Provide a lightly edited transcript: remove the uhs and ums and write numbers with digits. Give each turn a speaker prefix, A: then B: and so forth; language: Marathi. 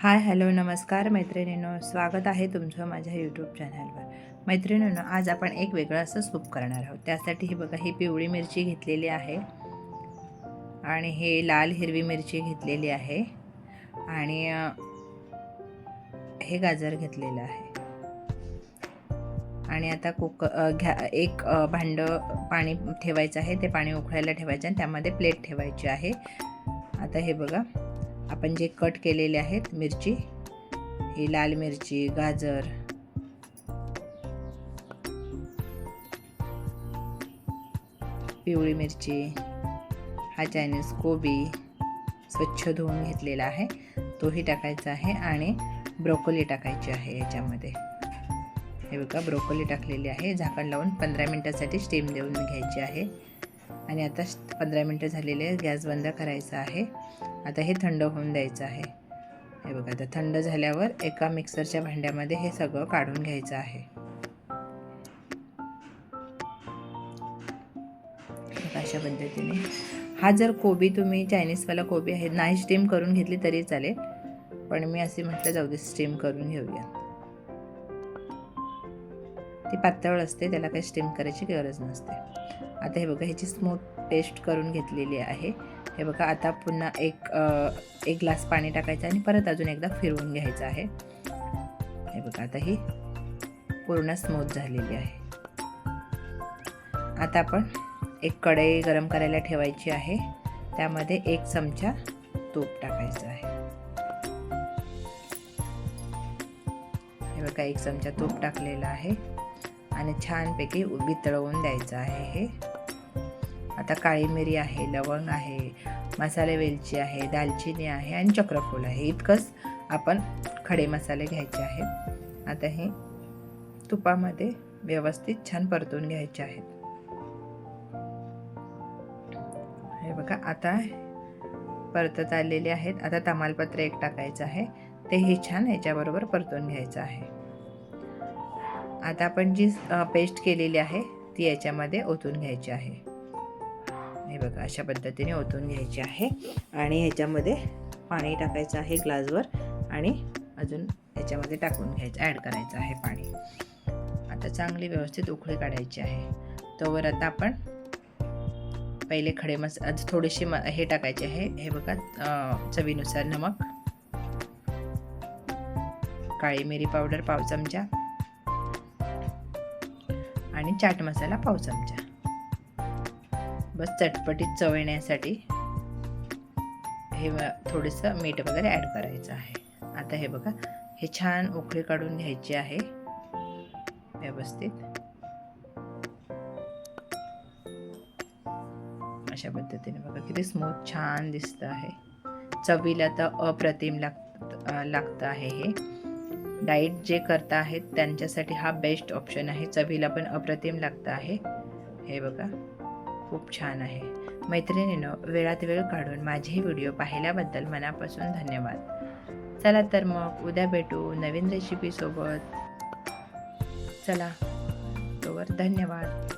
A: हाय हॅलो नमस्कार मैत्रिणींनो, स्वागत आहे तुमचं माझ्या यूट्यूब चॅनलवर। मैत्रिणींनो, आज आपण एक वेगळं असं सूप करणार आहोत। त्यासाठी ही बघा, ही पिवळी मिरची घेतलेली आहे आणि हे लाल हिरवी मिरची घेतलेली आहे आणि हे गाजर घेतलेलं आहे। आणि आता एक भांडं पाणी ठेवायचं आहे। ते पाणी उकळायला ठेवायचं आणि त्यामध्ये प्लेट ठेवायची आहे। आता हे बघा, आपण जे कट केलेले आहेत मिरची, ही लाल मिरची, गाजर, पिवळी मिरची, हा चायनीज कोबी स्वच्छ धुवून घेतलेला आहे तोही टाकायचा आहे आणि ब्रोकोली टाकायची आहे याच्यामध्ये। हे बघा, ब्रोकोली टाकलेली आहे। झाकण लावून 15 मिनिटांसाठी स्टीम देऊन घ्यायची आहे। आणि आता 15 मिनिटं झालेले आहे, गॅस बंद करायचा आहे। आता हे थंड होऊन द्यायचं आहे। हे बघा, आता थंड झाल्यावर एका मिक्सरच्या भांड्यामध्ये हे सगळं काढून घ्यायचं आहे। अशा पद्धतीने हा जर कोबी तुम्ही चायनीजवाला कोबी आहे नाही स्टीम करून घेतली तरी चालेल, पण मी असे म्हटलं जाऊ दे स्टीम करून घेऊया। ती पातळ असते, त्याला काही स्टीम करायची गरज नसते। आता हे बघा, ह्याची स्मूथ पेस्ट करून घेतलेली आहे। हे बघा, आता पुन्हा एक ग्लास पाणी टाकायचं आणि परत अजून एकदा फिरवून घ्यायचं आहे। हे बघा, आता ही पूर्ण स्मूथ झालेली आहे। आता आपण एक कढई गरम करायला ठेवायची आहे। त्यामध्ये 1 चमचा तूप टाकायचं आहे। हे बघा, 1 चमचा तूप टाकलेला आहे आणि छानपैकी वितळवून द्यायचं आहे हे। आता काळी मिरी आहे, लवंग आहे, मसाले वेलची आहे, दालचिनी आहे आणि चक्रफूल आहे। इतकंच आपण खडे मसाले घ्यायचे आहेत। आता हे तुपामध्ये व्यवस्थित छान परतून घ्यायचे आहेत। हे बघा, आता परतत आलेले आहेत। आता तमालपत्र एक टाकायचं आहे, तेही छान याच्याबरोबर परतून घ्यायचं आहे। आता आपण जी पेस्ट केलेली आहे ती याच्यामध्ये ओतून घ्यायची आहे। हे बघा, अशा पद्धतीने ओतून घ्यायची आहे आणि ह्याच्यामध्ये पाणी टाकायचं आहे ग्लासवर आणि अजून याच्यामध्ये टाकून घ्यायचं, ॲड करायचं आहे पाणी। आता चांगली व्यवस्थित उकळी काढायची आहे। तोवर आता आपण पहिले खडे थोडेसे हे टाकायचे आहे। हे बघा, चवीनुसार नमक, काळी मिरी पावडर पाव चमचा आणि चाट मसाला पाव चमचा, बस चटपटीत चव येण्यासाठी हे थोडंसं मीठ वगैरे ॲड करायचं आहे। आता हे बघा, हे छान उकळी काढून घ्यायची आहे व्यवस्थित। अशा पद्धतीने बघा, किती स्मूथ छान दिसतं आहे। चवीला तर अप्रतिम लागतं आहे हे। डाएट जे करता आहेत त्यांच्यासाठी हा बेस्ट ऑप्शन आहे। चवीला पण अप्रतिम लागतं आहे। हे बघा, खूप छान आहे। मैत्रिणींनो, वेळात वेळ काढून माझे व्हिडिओ पाहिल्याबद्दल मनापासून धन्यवाद। चला तर मग उद्या भेटू नवीन रेसिपी सोबत। चला, तोवर धन्यवाद।